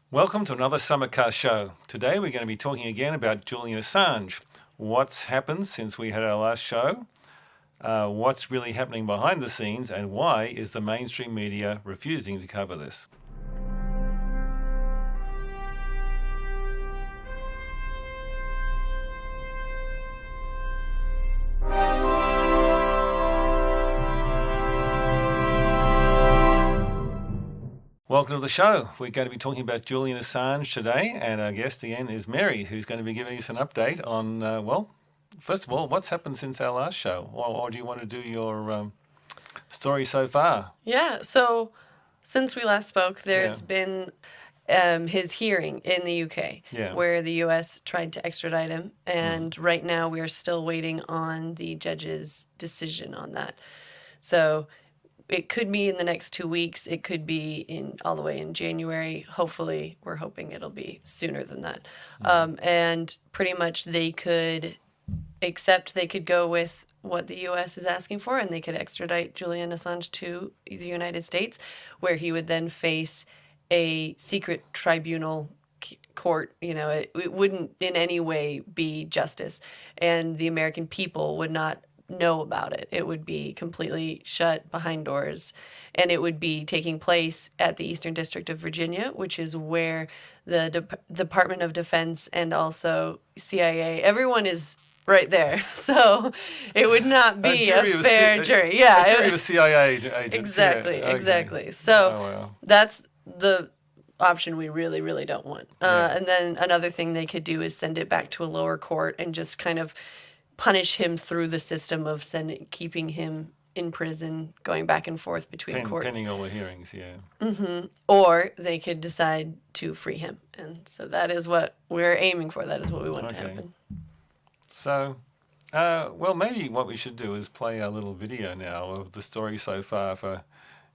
Welcome to another SummitCast show. Today we're going to be talking again about Julian Assange. What's happened since we had our last show? What's really happening behind the scenes, and why is the mainstream media refusing to cover this? Welcome to the show. We're going to be talking about Julian Assange today, and our guest again is Mary, who's going to be giving us an update on, first of all, what's happened since our last show, or do you want to do your story so far? Yeah, so since we last spoke, there's been his hearing in the UK, where the US tried to extradite him, and right now we are still waiting on the judge's decision on that. So it could be in the next 2 weeks. It could be all the way in January. Hopefully, we're hoping it'll be sooner than that. And pretty much they could go with what the U.S. is asking for, and they could extradite Julian Assange to the United States, where he would then face a secret tribunal court. You know, it wouldn't in any way be justice, and the American people would not know about it. It would be completely shut behind doors, and it would be taking place at the Eastern District of Virginia, which is where the Department of Defense and also CIA, everyone is right there. So it would not be a fair jury. Yeah, a jury of CIA agents. Exactly, exactly. So that's the option we really, really don't want. And then another thing they could do is send it back to a lower court and just kind of punish him through the system of keeping him in prison, going back and forth between courts. Pending all the hearings, Or they could decide to free him. And so that is what we're aiming for. That is what we want to happen. So, maybe what we should do is play a little video now of the story so far for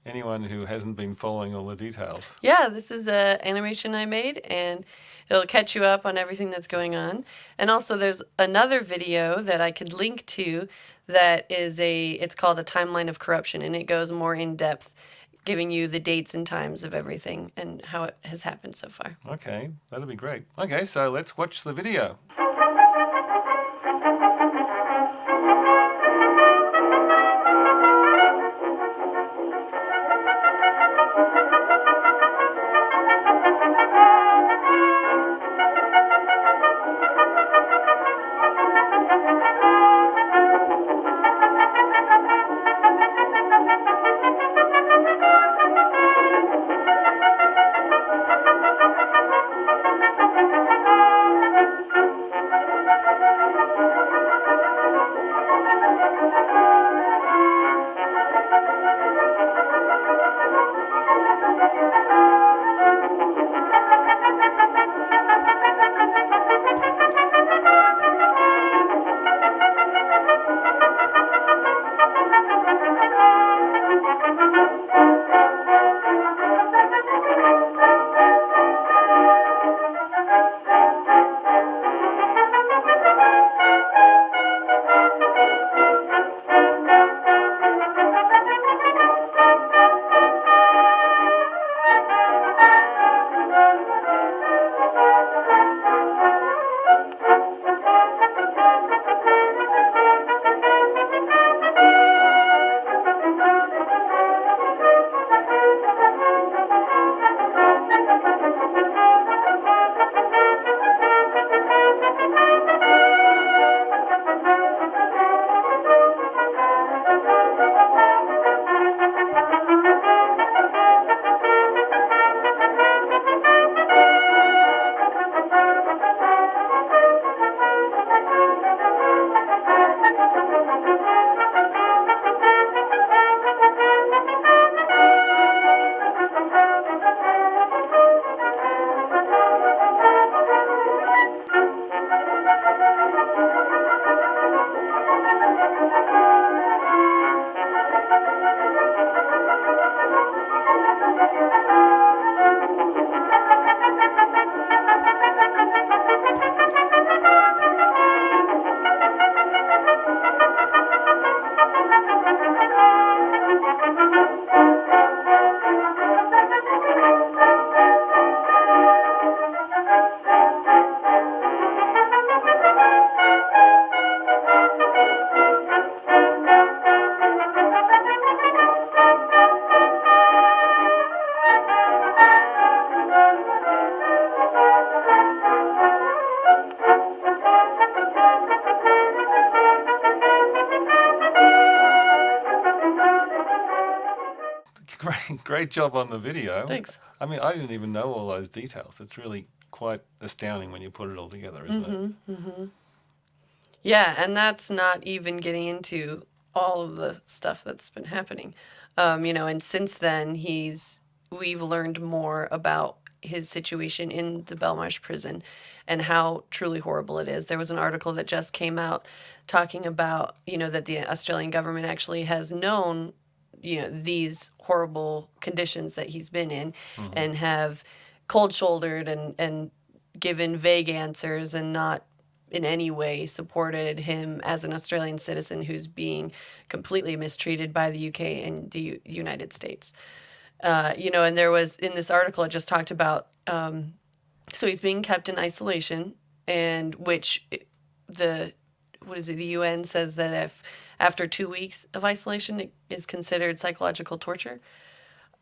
anyone who hasn't been following all the details. Yeah, this is an animation I made, and it'll catch you up on everything that's going on. And also there's another video that I could link to that is it's called A Timeline of Corruption, and it goes more in depth, giving you the dates and times of everything and how it has happened so far. Okay, that'll be great. Okay, so let's watch the video. great job on the video. Thanks. I mean, I didn't even know all those details. It's really quite astounding when you put it all together, isn't it? Mm-hmm. Yeah, and that's not even getting into all of the stuff that's been happening. And since then, we've learned more about his situation in the Belmarsh prison and how truly horrible it is. There was an article that just came out talking about, that the Australian government actually has known, these horrible conditions that he's been in and have cold-shouldered and given vague answers and not in any way supported him as an Australian citizen who's being completely mistreated by the UK and the United States. And there was, in this article, it just talked about, so he's being kept in isolation, and which the UN says that if after 2 weeks of isolation, it is considered psychological torture.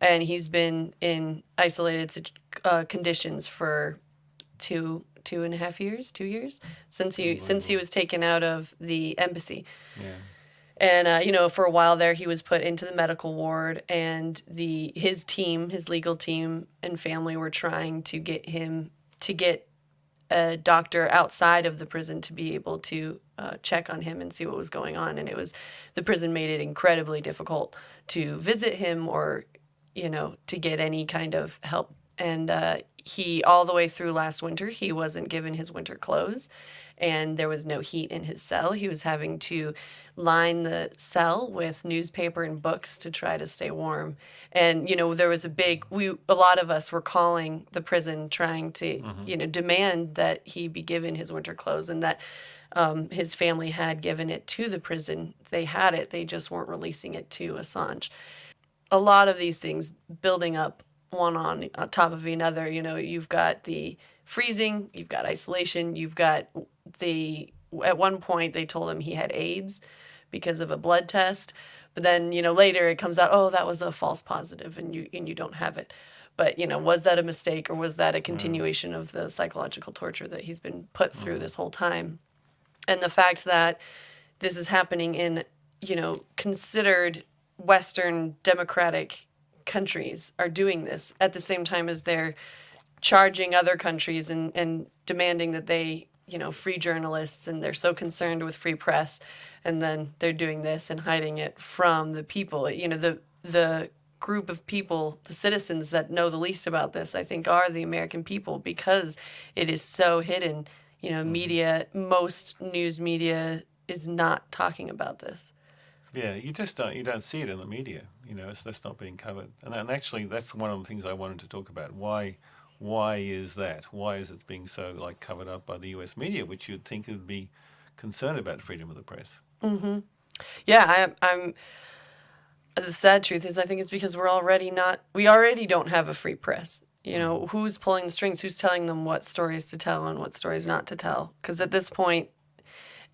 And he's been in isolated conditions for 2 years since he was taken out of the embassy. Yeah. And for a while there, he was put into the medical ward, and his legal team and family were trying to get a doctor outside of the prison to be able to check on him and see what was going on. And the prison made it incredibly difficult to visit him or, to get any kind of help. And he, all the way through last winter, he wasn't given his winter clothes, and there was no heat in his cell. He was having to line the cell with newspaper and books to try to stay warm. And, there was a lot of us were calling the prison trying to, demand that he be given his winter clothes, and that his family had given it to the prison. They had it. They just weren't releasing it to Assange. A lot of these things building up one on top of another. You've got the freezing, you've got isolation, you've got at one point they told him he had AIDS because of a blood test, but then later it comes out, oh, that was a false positive and you don't have it. But was that a mistake, or was that a continuation of the psychological torture that he's been put through this whole time? And the fact that this is happening in considered Western democratic countries are doing this at the same time as they're charging other countries and demanding that they, free journalists, and they're so concerned with free press, and then they're doing this and hiding it from the people. The group of people, the citizens that know the least about this, I think, are the American people, because it is so hidden. Media, most news media is not talking about this. Yeah, you don't see it in the media. That's not being covered. And actually, that's one of the things I wanted to talk about. Why is that? Why is it being so covered up by the US media, which you'd think would be concerned about freedom of the press? Mm-hmm. Yeah, I'm. The sad truth is, I think it's because we already don't have a free press. Who's pulling the strings? Who's telling them what stories to tell and what stories not to tell? Because at this point,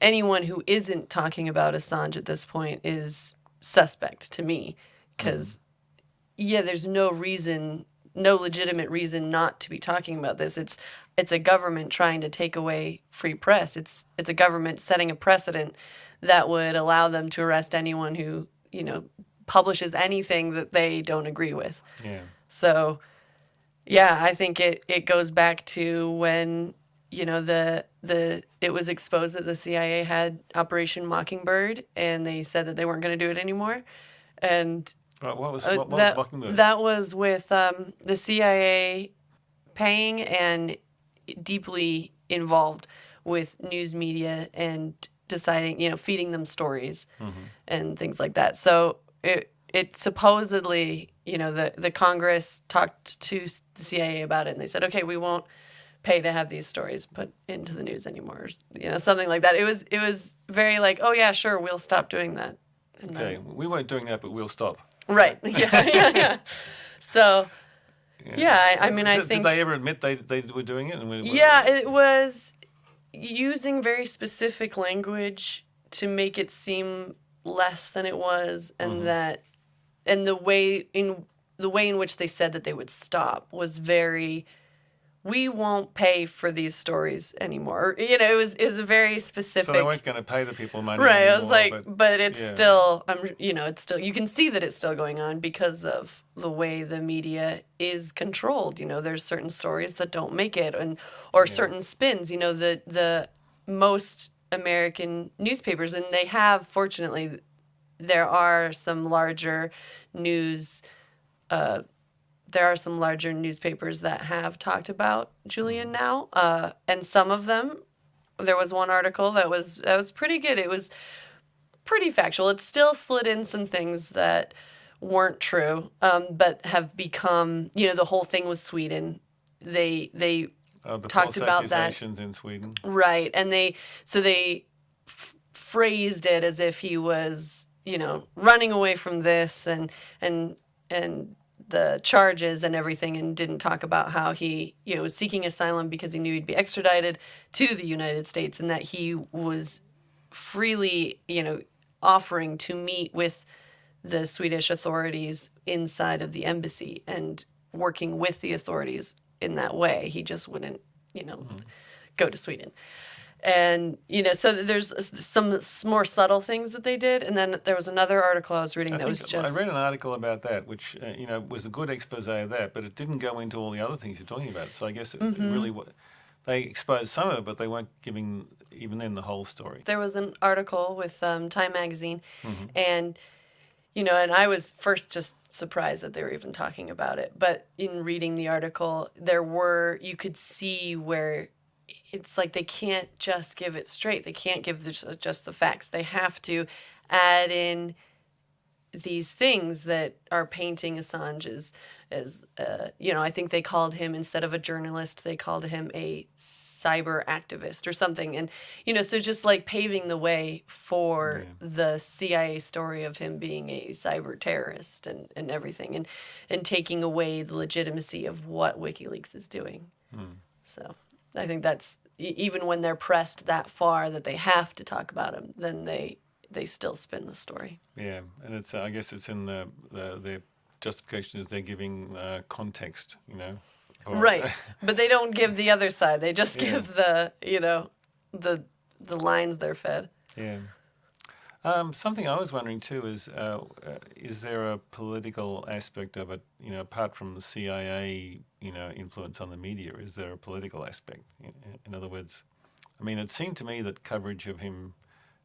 anyone who isn't talking about Assange at this point is suspect to me, because there's no legitimate reason not to be talking about this. It's a government trying to take away free press. It's a government setting a precedent that would allow them to arrest anyone who publishes anything that they don't agree with. Yeah. So I think it goes back to when it was exposed that the CIA had Operation Mockingbird, and they said that they weren't going to do it anymore. And what was Mockingbird? That was with the CIA paying and deeply involved with news media and deciding, feeding them stories and things like that. So it supposedly, the Congress talked to the CIA about it, and they said, okay, we won't pay to have these stories put into the news anymore, something like that. It was very oh yeah, sure, we'll stop doing that. And okay, we weren't doing that, but we'll stop. Right. Yeah. So, I mean, I think. Did they ever admit they were doing it? It was using very specific language to make it seem less than it was, and the way in which they said that they would stop was very we won't pay for these stories anymore. It was a very specific. So they weren't going to pay the people money right. anymore, I was like, but it's still, it's still, you can see that it's still going on because of the way the media is controlled. There's certain stories that don't make it, or certain spins. The most American newspapers, and they have, fortunately, there are some larger news. There are some larger newspapers that have talked about Julian now, and some of them. There was one article that was pretty good. It was pretty factual. It still slid in some things that weren't true, but have become. The whole thing with Sweden. They the talked about that accusations in Sweden, right? And they phrased it as if he was, running away from this and the charges and everything, and didn't talk about how he, was seeking asylum because he knew he'd be extradited to the United States, and that he was freely, offering to meet with the Swedish authorities inside of the embassy and working with the authorities in that way. He just wouldn't, go to Sweden. And, so there's some more subtle things that they did. And then there was another article I was reading that was just... I read an article about that, which, was a good expose of that, but it didn't go into all the other things you're talking about. So I guess it really... They exposed some of it, but they weren't giving, even then, the whole story. There was an article with Time Magazine, and... and I was first just surprised that they were even talking about it. But in reading the article, you could see where it's like they can't just give it straight. They can't give just the facts. They have to add in these things that are painting Assange as I think they called him, instead of a journalist, they called him a cyber activist or something. And, so just like paving the way for the CIA story of him being a cyber terrorist and everything, and taking away the legitimacy of what WikiLeaks is doing. So I think that's, even when they're pressed that far that they have to talk about him, then they still spin the story. Yeah, and it's I guess it's in the justification is they're giving context, Right, but they don't give the other side. They just give the the lines they're fed. Yeah. Something I was wondering too is there a political aspect of it? Apart from the CIA, influence on the media, is there a political aspect? In other words, it seemed to me that coverage of him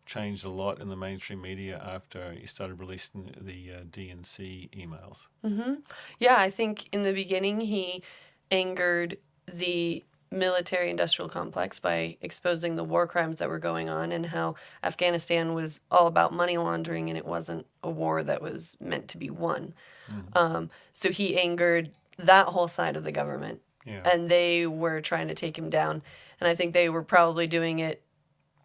changed a lot in the mainstream media after he started releasing the DNC emails. Yeah, I think in the beginning he angered the military-industrial complex by exposing the war crimes that were going on, and how Afghanistan was all about money laundering and it wasn't a war that was meant to be won. So he angered that whole side of the government, and they were trying to take him down. And I think they were probably doing it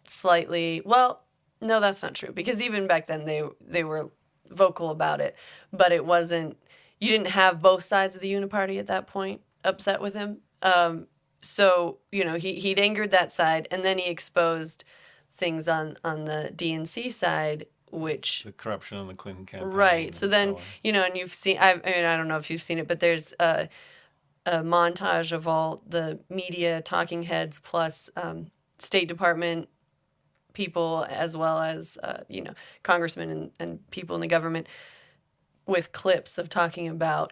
slightly... Well, no, that's not true, because even back then they were vocal about it, but it wasn't... You didn't have both sides of the Uniparty at that point upset with him. So, he'd angered that side, and then he exposed things on the DNC side, which... The corruption on the Clinton campaign. Right. So then, and you've seen... I don't know if you've seen it, but there's a montage of all the media talking heads plus State Department people, as well as, congressmen and people in the government, with clips of talking about,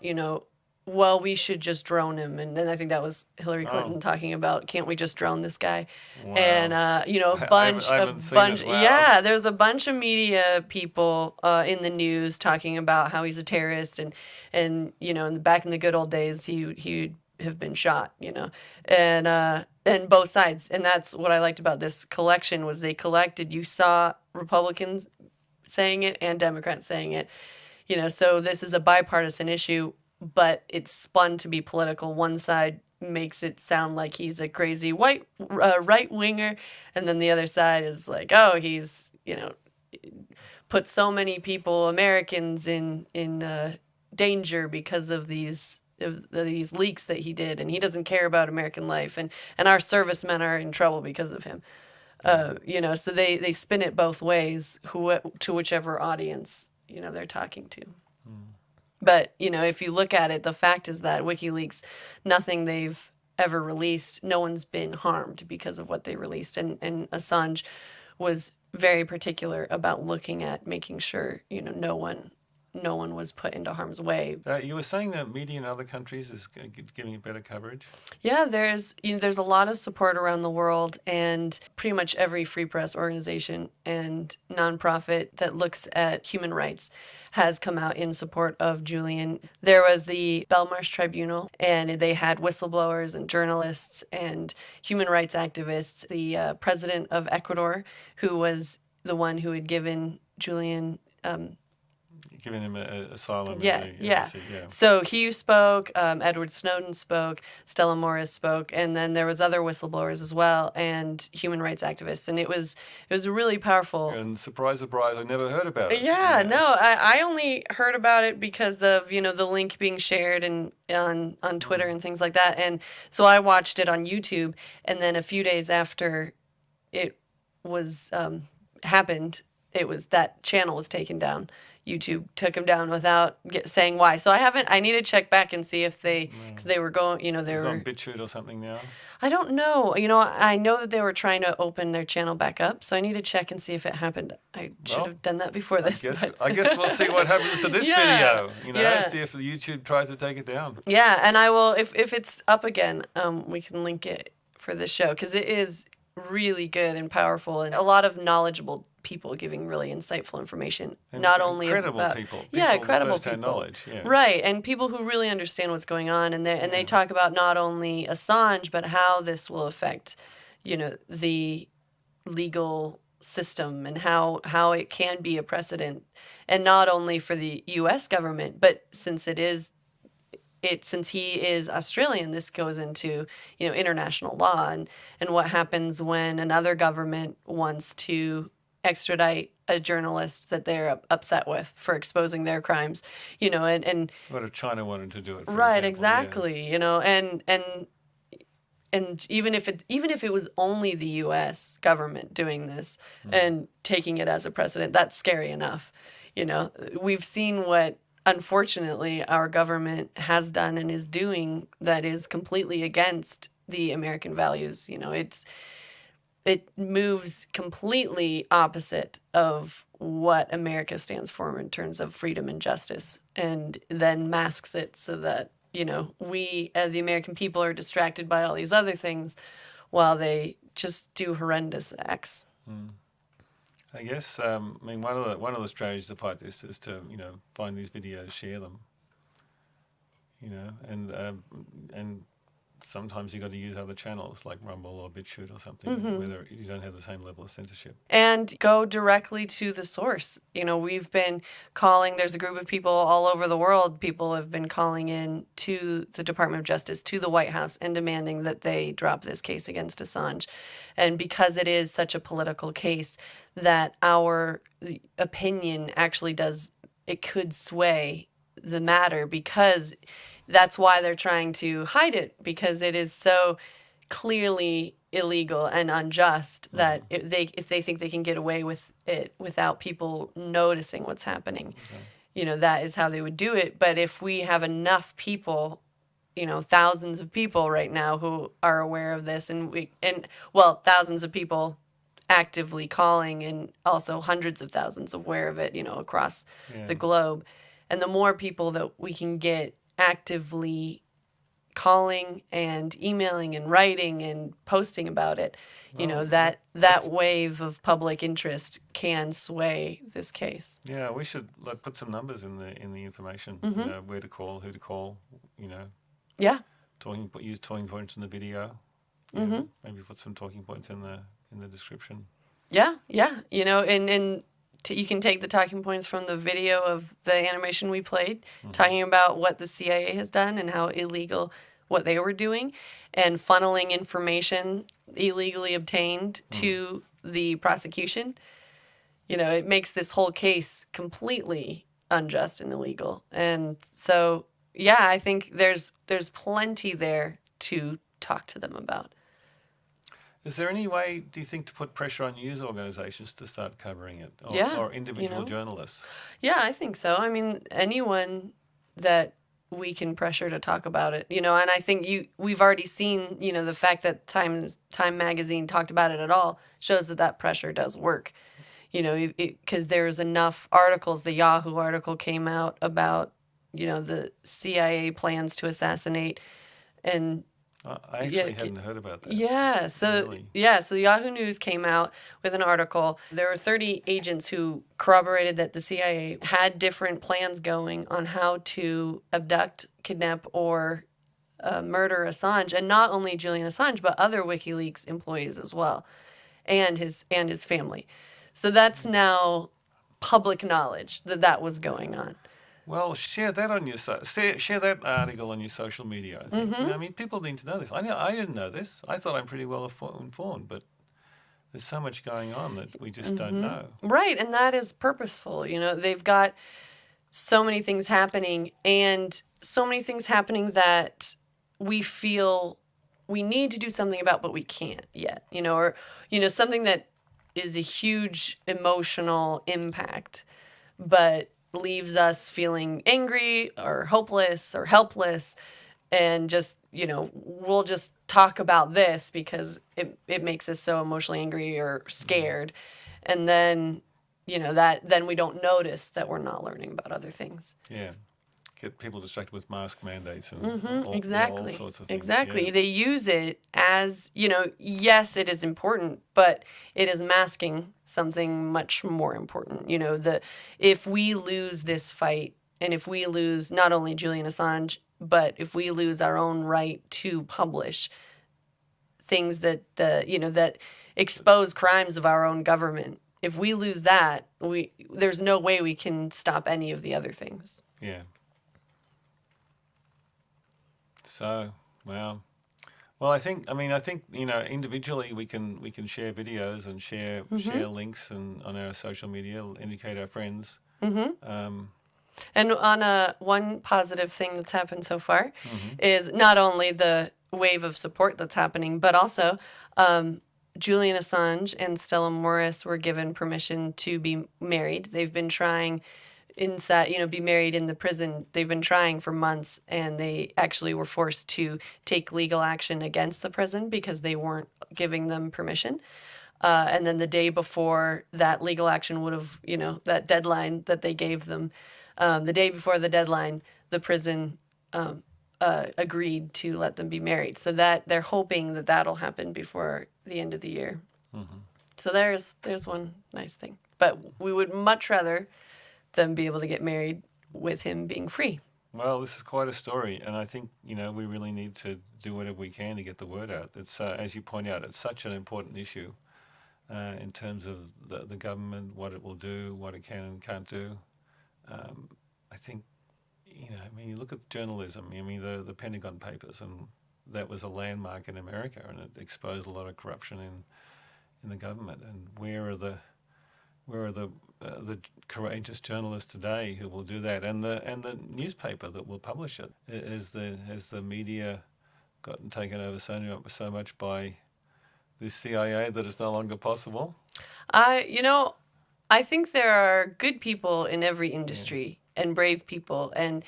well, we should just drone him. And then I think that was Hillary Clinton talking about, can't we just drone this guy? Wow. And, a bunch Wow. There's a bunch of media people in the news talking about how he's a terrorist, and back in the good old days, he'd have been shot, and both sides. And that's what I liked about this collection, was they collected, you saw Republicans saying it and Democrats saying it, so this is a bipartisan issue, but it's spun to be political. One side makes it sound like he's a crazy right-winger, and then the other side is like, oh, he's, put so many people, Americans, in danger because of these leaks that he did, and he doesn't care about American life, and our servicemen are in trouble because of him. So they spin it both ways, to whichever audience, they're talking to. But, if you look at it, the fact is that WikiLeaks, nothing they've ever released, no one's been harmed because of what they released. And Assange was very particular about looking at making sure, no one was put into harm's way. You were saying that media in other countries is giving it better coverage? Yeah, there's a lot of support around the world, and pretty much every free press organization and nonprofit that looks at human rights has come out in support of Julian. There was the Belmarsh Tribunal, and they had whistleblowers and journalists and human rights activists. The president of Ecuador, who was the one who had given Julian giving him asylum. Yeah. So he spoke, Edward Snowden spoke, Stella Morris spoke, and then there was other whistleblowers as well, and human rights activists, and it was really powerful. And surprise, surprise, I never heard about it. Yeah. No, I only heard about it because of the link being shared and on Twitter and things like that, and so I watched it on YouTube, and then a few days after it was happened, that channel was taken down. YouTube took him down without saying why. So I need to check back and see if because they were going, they Is it were on BitChute or something now? I don't know. I know that they were trying to open their channel back up, so I need to check and see if it happened. I should have done that before this. I guess we'll see what happens to this video. See if YouTube tries to take it down. Yeah, and I will if it's up again. We can link it for this show because it is really good and powerful, and a lot of knowledgeable people giving really insightful information. And not only credible about people. Credible first-hand people. knowledge. Yeah. Right, and people who really understand what's going on, and they talk about not only Assange but how this will affect, the legal system and how it can be a precedent, and not only for the U.S. government, but since he is Australian, this goes into international law and what happens when another government wants to extradite a journalist that they're upset with for exposing their crimes, and what if China wanted to do it? For right, example, exactly, and even if it was only the U.S. government doing this and taking it as a precedent, that's scary enough. We've seen what, unfortunately, our government has done and is doing that is completely against the American values. It moves completely opposite of what America stands for in terms of freedom and justice, and then masks it so that, we, the American people, are distracted by all these other things while they just do horrendous acts. I guess, one of the strategies to fight this is to, find these videos, share them, and sometimes you got to use other channels like Rumble or BitChute or something, where you don't have the same level of censorship. And go directly to the source. We've been calling, there's a group of people all over the world, people have been calling in to the Department of Justice, to the White House, and demanding that they drop this case against Assange. And because it is such a political case, that our opinion actually could sway the matter, because that's why they're trying to hide it, because it is so clearly illegal and unjust that if they think they can get away with it without people noticing what's happening, that is how they would do it. But if we have enough people, thousands of people right now who are aware of this, and thousands of people actively calling, and also hundreds of thousands aware of it, across the globe. And the more people that we can get actively calling and emailing and writing and posting about it, that wave of public interest can sway this case. Yeah, we should put some numbers in the information. Where to call, who to call. Yeah. Use talking points in the video. Maybe put some talking points in the description. Yeah. And you can take the talking points from the video of the animation we played, talking about what the CIA has done and how illegal what they were doing, and funneling information illegally obtained to the prosecution. It makes this whole case completely unjust and illegal. And so, I think there's plenty there to talk to them about. Is there any way, do you think, to put pressure on news organizations to start covering it? Or individual journalists? Yeah, I think so. I mean, anyone that we can pressure to talk about it, and I think we've already seen, the fact that Time magazine talked about it at all shows that pressure does work, because there's enough articles. The Yahoo article came out about, the CIA plans to assassinate, and I actually hadn't heard about that. Yeah. So really? So Yahoo News came out with an article. There were 30 agents who corroborated that the CIA had different plans going on how to abduct, kidnap, or murder Assange, and not only Julian Assange, but other WikiLeaks employees as well, and his family. So that's now public knowledge that was going on. Well, share that on your share that article on your social media. I think. I mean, people need to know this. I didn't know this. I thought I'm pretty well informed, but there's so much going on that we just don't know. Right, and that is purposeful. They've got so many things happening, and so many things happening that we feel we need to do something about, but we can't yet. Or something that is a huge emotional impact, but leaves us feeling angry or hopeless or helpless, and just we'll just talk about this because it makes us so emotionally angry or scared, and then then we don't notice that we're not learning about other things. Yeah, get people distracted with mask mandates and exactly. all sorts of things. Exactly. Yeah. They use it as, yes, it is important, but it is masking something much more important. If we lose this fight, and if we lose not only Julian Assange, but if we lose our own right to publish things that that expose crimes of our own government, if we lose that, there's no way we can stop any of the other things. Yeah. So, wow. Well, I think individually we can share videos and share links and on our social media, indicate our friends. And on one positive thing that's happened so far is not only the wave of support that's happening, but also Julian Assange and Stella Morris were given permission to be married. They've been trying be married in the prison. They've been trying for months, and they actually were forced to take legal action against the prison because they weren't giving them permission. And then the day before that legal action would have, that deadline that they gave them, the day before the deadline, the prison agreed to let them be married. So that they're hoping that'll happen before the end of the year. So there's one nice thing. But we would much rather them be able to get married with him being free. Well, this is quite a story, and I think we really need to do whatever we can to get the word out. It's as you point out, it's such an important issue in terms of the government, what it will do, what it can and can't do. I think you look at journalism. The Pentagon Papers, and that was a landmark in America, and it exposed a lot of corruption in the government. And where are the courageous journalists today who will do that, and the newspaper that will publish it? Has the media gotten taken over so much by the CIA that it's no longer possible? I think there are good people in every industry and brave people, and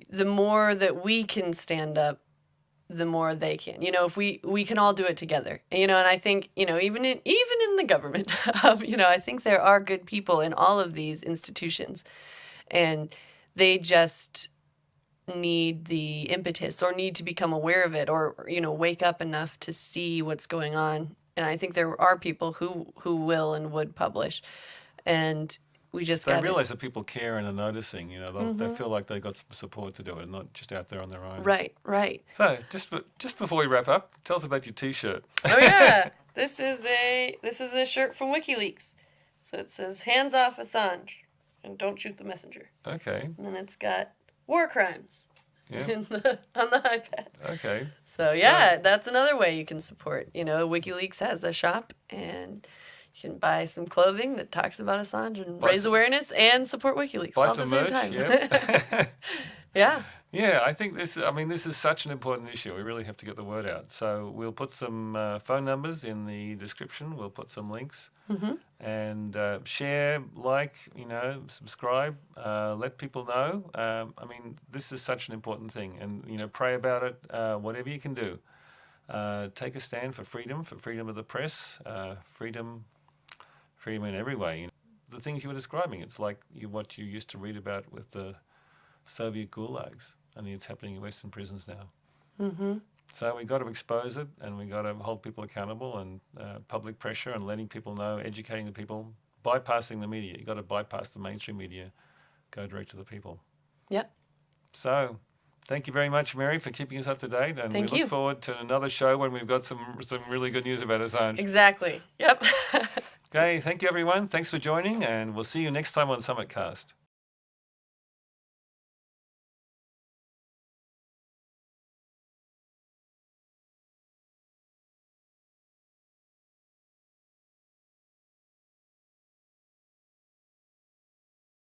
the more that we can stand up, the more they can. If we can all do it together. And I think, even in the government, I think there are good people in all of these institutions, and they just need the impetus or need to become aware of it, or wake up enough to see what's going on. And I think there are people who will and would publish, and we just got to realize that people care and are noticing. They feel like they've got some support to do it, and not just out there on their own. Right. So just before we wrap up, tell us about your T-shirt. Oh yeah, this is a shirt from WikiLeaks. So it says "Hands off Assange" and "Don't shoot the messenger." Okay. And then it's got war crimes. Yeah. On the iPad. Okay. So that's another way you can support. WikiLeaks has a shop, and you can buy some clothing that talks about Assange and raise awareness and support WikiLeaks all at the same time. Yeah. Yeah. Yeah, I think this is such an important issue. We really have to get the word out. So we'll put some phone numbers in the description. We'll put some links. And share, subscribe, let people know. This is such an important thing. And, pray about it, whatever you can do. Take a stand for freedom of the press, freedom in every way. The things you were describing, it's like what you used to read about with the Soviet gulags. Only it's happening in Western prisons now. So we got to expose it, and we got to hold people accountable, and public pressure, and letting people know, educating the people, bypassing the media. You got to bypass the mainstream media, go direct to the people. Yep. So, thank you very much, Mary, for keeping us up to date, and we look forward to another show when we've got some really good news about Assange. Exactly. Yep. Okay, thank you everyone. Thanks for joining, and we'll see you next time on SummitCast.